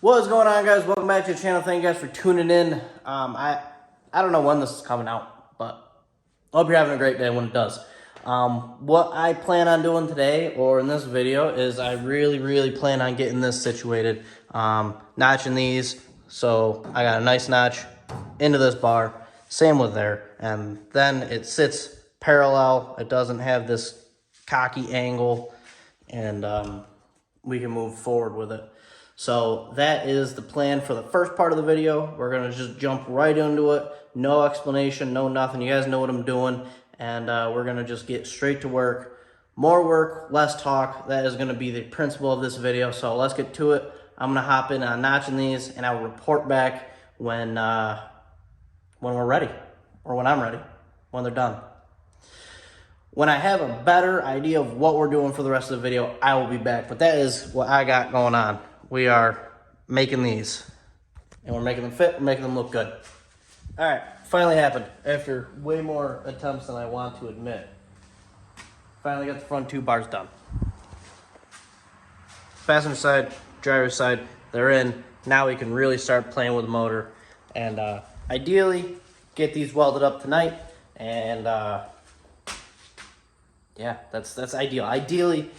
What is going on, guys? Welcome back to the channel. Thank you guys for tuning in. I don't know when this is coming out, but I hope you're having a great day when it does. What I plan on doing today, or in this video, is I really plan on getting this situated. Notching these, so I got a nice notch into this bar. Same with there, and then it sits parallel. It doesn't have this cocky angle, and we can move forward with it. So that is the plan for the first part of the video. We're gonna just jump right into it. No explanation, no nothing. You guys know what I'm doing. And we're gonna just get straight to work. More work, less talk. That is gonna be the principle of this video. So let's get to it. I'm gonna hop in on notching these, and I'll report back when we're ready, or when I'm ready, when they're done. When I have a better idea of what we're doing for the rest of the video, I will be back. But that is what I got going on. We are making these, and we're making them fit, we're making them look good. All right, finally happened after way more attempts than I want to admit. Finally got the front two bars done. Passenger side, driver's side, they're in. Now we can really start playing with the motor, and ideally get these welded up tonight. And yeah, that's ideal. Ideally,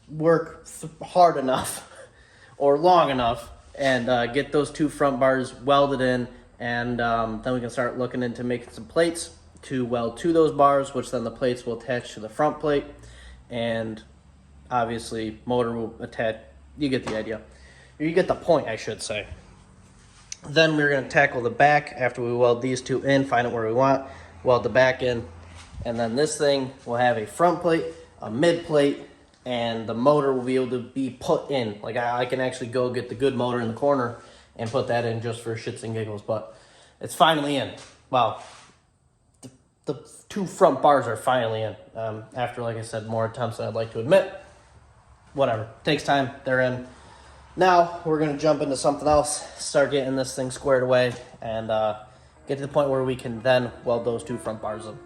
work hard enough or long enough and get those two front bars welded in, and then we can start looking into making some plates to weld to those bars, which then the plates will attach to the front plate, and obviously motor will attach. You get the idea. You get the point, I should say. Then we're going to tackle the back after we weld these two in, find out where we want, weld the back in, and then this thing will have a front plate, a mid plate, and the motor will be able to be put in. Like I can actually go get the good motor in the corner and put that in just for shits and giggles, but it's finally in. Well, the two front bars are finally in. After, like I said, more attempts than I'd like to admit. Whatever, takes time, they're in. Now we're gonna jump into something else, start getting this thing squared away, and get to the point where we can then weld those two front bars in.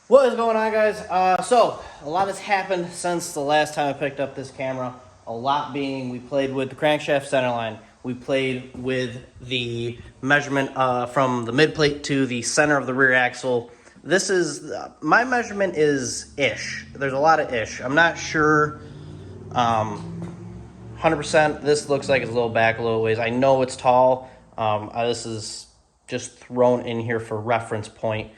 What is going on, guys? So a lot has happened since the last time I picked up this camera. A lot being, we played with the crankshaft centerline. We played with the measurement from the mid plate to the center of the rear axle. This is, my measurement is ish. There's a lot of ish. I'm not sure 100%. This looks like it's a little back a little ways. I know it's tall. This is just thrown in here for reference point.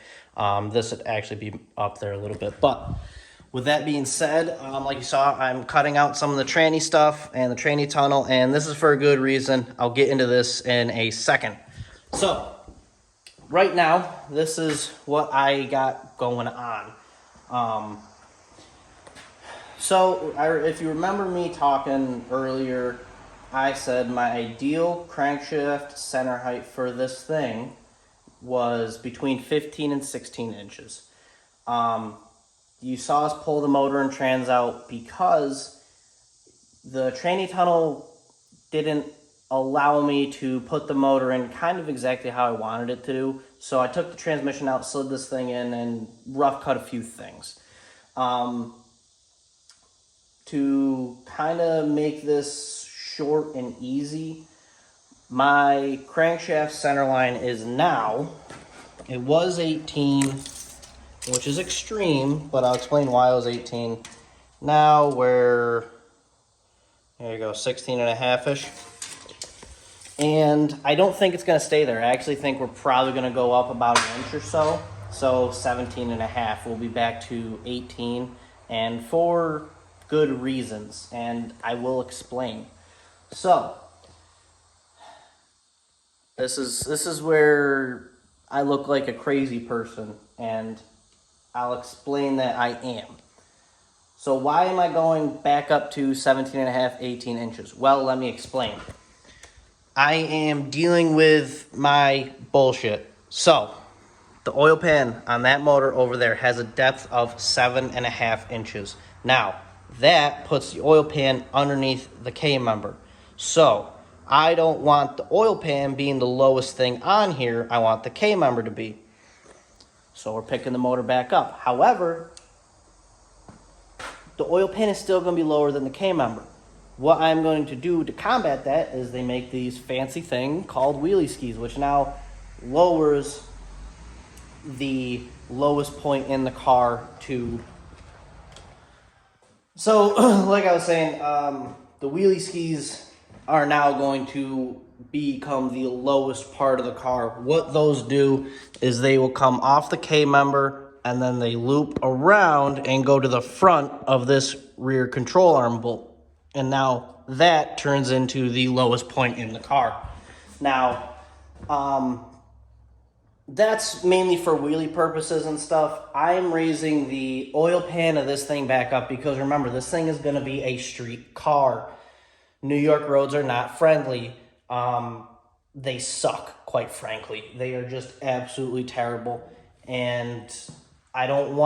This would actually be up there a little bit. But with that being said, like you saw, I'm cutting out some of the tranny stuff and the tranny tunnel, and this is for a good reason. I'll get into this in a second. So right now, this is what I got going on. If you remember me talking earlier, I said my ideal crankshaft center height for this thing was between 15 and 16 inches. You saw us pull the motor and trans out because the tranny tunnel didn't allow me to put the motor in kind of exactly how I wanted it to do. So I took the transmission out, slid this thing in, and rough cut a few things. To kind of make this short and easy, my crankshaft center line is now, it was 18, which is extreme, but I'll explain why it was 18. Now we're, there you go, 16 and a half-ish. And I don't think it's going to stay there. I actually think we're probably going to go up about an inch or so. So 17 and a half. We'll be back to 18, and for good reasons, and I will explain. So this is where I look like a crazy person, and I'll explain that I am. So why am I going back up to 17 and a half, 18 inches? Well, let me explain. I am dealing with my bullshit. So the oil pan on that motor over there has a depth of 7.5 inches. Now, that puts the oil pan underneath the K-member. So I don't want the oil pan being the lowest thing on here. I want the K-member to be. So we're picking the motor back up. However, the oil pan is still going to be lower than the K-member. What I'm going to do to combat that is they make these fancy thing called wheelie skis, which now lowers the lowest point in the car to... So, like I was saying, the wheelie skis are now going to become the lowest part of the car. What those do is they will come off the K-member, and then they loop around and go to the front of this rear control arm bolt. And now that turns into the lowest point in the car. Now, that's mainly for wheelie purposes and stuff. I'm raising the oil pan of this thing back up because remember, this thing is going to be a street car. New York roads are not friendly. They suck, quite frankly. They are just absolutely terrible. And I don't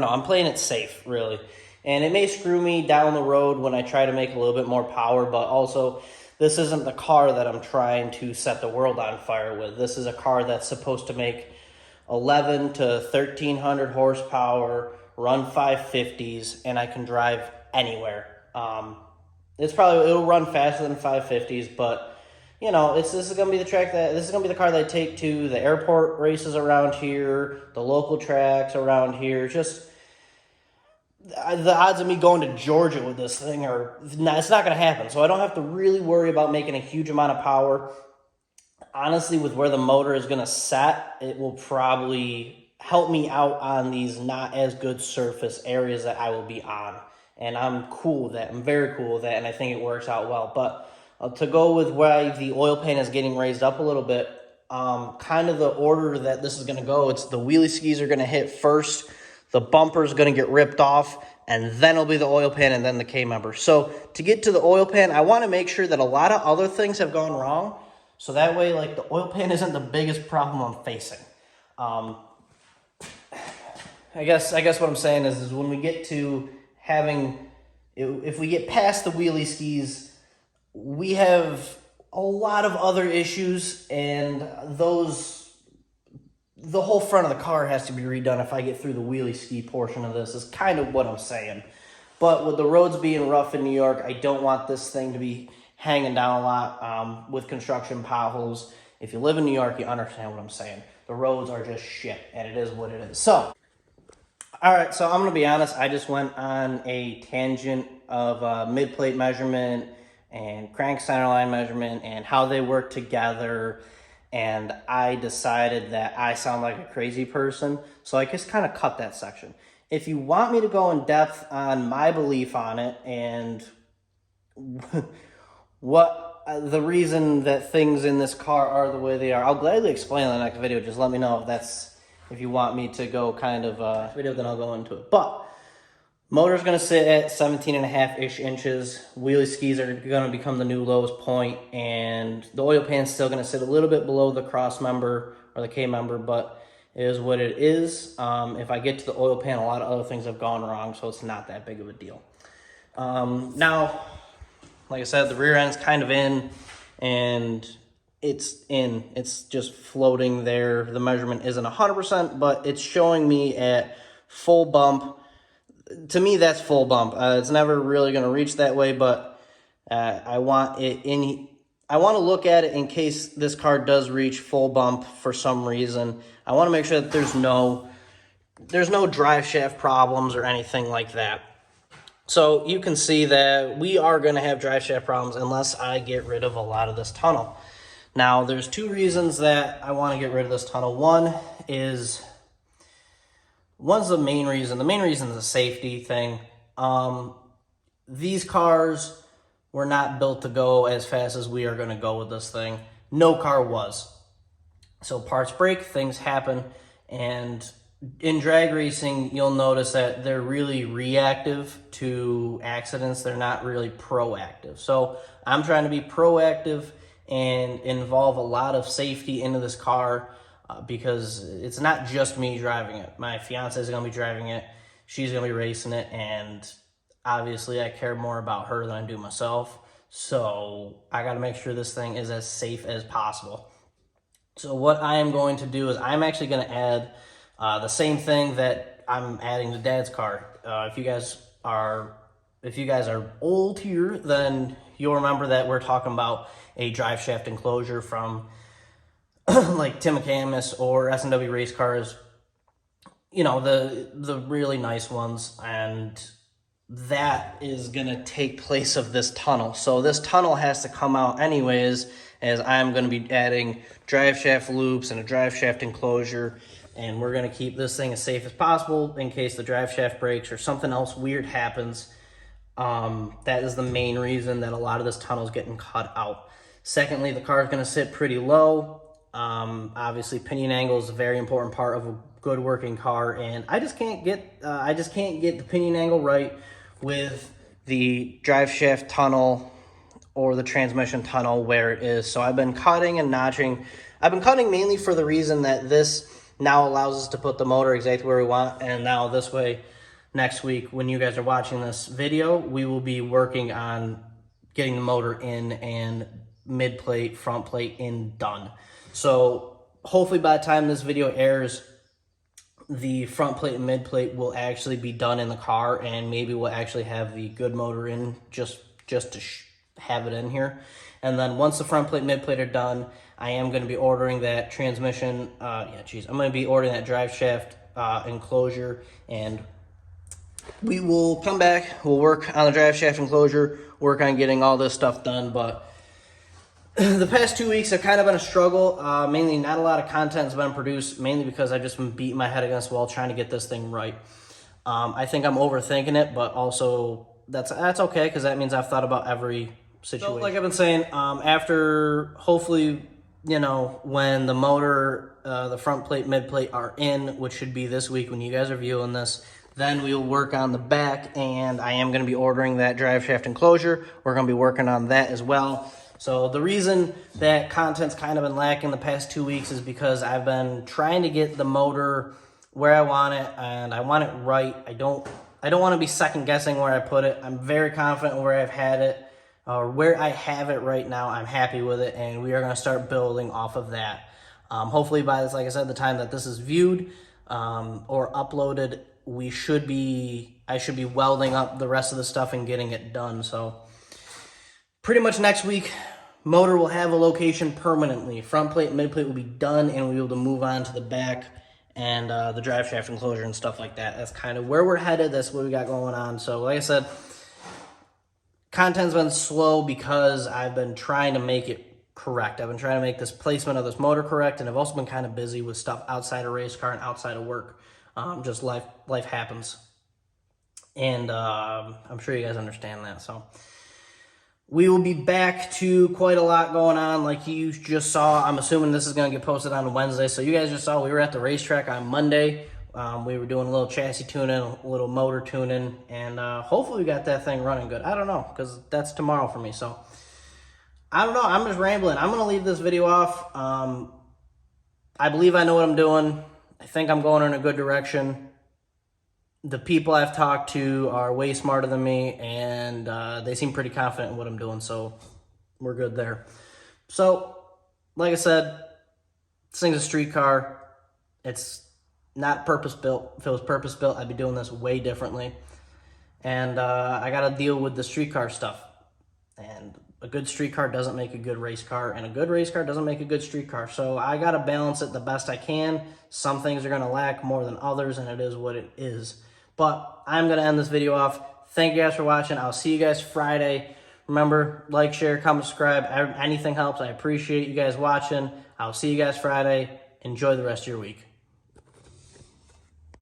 know, I'm playing it safe, really. And it may screw me down the road when I try to make a little bit more power, but also this isn't the car that I'm trying to set the world on fire with. This is a car that's supposed to make 11 to 1,300 horsepower, run 550s, and I can drive anywhere. It'll run faster than 550s, but you know, this is going to be the car that I take to the airport races around here, the local tracks around here. Just the odds of me going to Georgia with this thing it's not going to happen. So I don't have to really worry about making a huge amount of power. Honestly, with where the motor is going to set, it will probably help me out on these not as good surface areas that I will be on. And I'm cool with that. I'm very cool with that, and I think it works out well. But to go with why the oil pan is getting raised up a little bit, kind of the order that this is going to go, it's the wheelie skis are going to hit first, the bumper is going to get ripped off, and then it'll be the oil pan and then the K-member. So to get to the oil pan, I want to make sure that a lot of other things have gone wrong, so that way like the oil pan isn't the biggest problem I'm facing. I guess what I'm saying is when we get to if we get past the wheelie skis, we have a lot of other issues, and the whole front of the car has to be redone if I get through the wheelie ski portion of this, is kind of what I'm saying. But with the roads being rough in New York, I don't want this thing to be hanging down a lot with construction potholes. If you live in New York, you understand what I'm saying. The roads are just shit, and it is what it is. So, all right, so I'm going to be honest. I just went on a tangent of mid-plate measurement and crank centerline measurement and how they work together, and I decided that I sound like a crazy person, so I just kind of cut that section. If you want me to go in depth on my belief on it and what the reason that things in this car are the way they are, I'll gladly explain in the next video. Just let me know if you want me to go kind of video, then I'll go into it. But motor's going to sit at 17.5-ish inches. Wheelie skis are going to become the new lowest point, and the oil pan's still going to sit a little bit below the cross member or the K member, but it is what it is. If I get to the oil pan, a lot of other things have gone wrong, so it's not that big of a deal. Now, Like I said, the rear end's kind of in, and it's just floating there. The measurement isn't 100%, but it's showing me at full bump. To me, that's full bump. It's never really going to reach that way, but I want to look at it in case this car does reach full bump for some reason. I want to make sure that there's no drive shaft problems or anything like that. So you can see that we are going to have drive shaft problems unless I get rid of a lot of this tunnel. Now, there's two reasons that I want to get rid of this tunnel. One's the main reason. The main reason is a safety thing. These cars were not built to go as fast as we are going to go with this thing. No car was. So parts break, things happen, and in drag racing, you'll notice that they're really reactive to accidents. They're not really proactive. So I'm trying to be proactive and involve a lot of safety into this car because it's not just me driving it. My fiance is going to be driving it. She's going to be racing it, and obviously I care more about her than I do myself. So I got to make sure this thing is as safe as possible. So what I am going to do is I'm actually going to add the same thing that I'm adding to Dad's car. If you guys are old here, then you'll remember that we're talking about a drive shaft enclosure from like Tim McCamus or S&W race cars. You know, the really nice ones, and that is gonna take place of this tunnel. So this tunnel has to come out anyways, as I'm gonna be adding drive shaft loops and a drive shaft enclosure. And we're going to keep this thing as safe as possible in case the drive shaft breaks or something else weird happens. That is the main reason that a lot of this tunnel is getting cut out. Secondly, the car is going to sit pretty low. Obviously, pinion angle is a very important part of a good working car, and I just can't get the pinion angle right with the drive shaft tunnel or the transmission tunnel where it is. So I've been cutting and notching. I've been cutting mainly for the reason that this now allows us to put the motor exactly where we want. And now this way, next week, when you guys are watching this video, we will be working on getting the motor in and mid plate, front plate in done. So hopefully by the time this video airs, the front plate and mid plate will actually be done in the car, and maybe we'll actually have the good motor in just to have it in here. And then once the front plate, mid plate are done, I am going to be ordering that transmission. I'm going to be ordering that drive shaft enclosure, and we will come back. We'll work on the drive shaft enclosure, work on getting all this stuff done. But the past 2 weeks have kind of been a struggle. Mainly, not a lot of content has been produced, mainly because I've just been beating my head against the wall trying to get this thing right. I think I'm overthinking it, but also that's okay, because that means I've thought about every situation. So, like I've been saying, after hopefully, you know, when the motor, the front plate, mid plate are in, which should be this week when you guys are viewing this, then we'll work on the back, and I am going to be ordering that drive shaft enclosure. We're going to be working on that as well. So the reason that content's kind of been lacking the past 2 weeks is because I've been trying to get the motor where I want it, and I want it right. I don't want to be second guessing where I put it. I'm very confident where I've had it. Where I have it right now, I'm happy with it, and we are going to start building off of that. Hopefully by this, like I said, the time that this is viewed or uploaded, I should be welding up the rest of the stuff and getting it done. So pretty much next week, motor will have a location permanently. Front plate, mid plate will be done, and we'll be able to move on to the back and the drive shaft enclosure and stuff like that. That's kind of where we're headed. That's what we got going on. So like I said, content's been slow because I've been trying to make it correct. I've been trying to make this placement of this motor correct, and I've also been kind of busy with stuff outside of race car and outside of work. Just life happens. And I'm sure you guys understand that. So we will be back to quite a lot going on like you just saw. I'm assuming this is going to get posted on Wednesday. So you guys just saw we were at the racetrack on Monday. We were doing a little chassis tuning, a little motor tuning, and hopefully we got that thing running good. I don't know, because that's tomorrow for me. So I don't know. I'm just rambling. I'm going to leave this video off. I believe I know what I'm doing. I think I'm going in a good direction. the people I've talked to are way smarter than me, and they seem pretty confident in what I'm doing, so we're good there. So, like I said, this thing's a street car. It's not purpose-built. If it was purpose-built, I'd be doing this way differently. And I got to deal with the street car stuff. And a good street car doesn't make a good race car, and a good race car doesn't make a good street car. So I got to balance it the best I can. Some things are going to lack more than others, and it is what it is. But I'm going to end this video off. Thank you guys for watching. I'll see you guys Friday. Remember, like, share, comment, subscribe. Anything helps. I appreciate you guys watching. I'll see you guys Friday. Enjoy the rest of your week.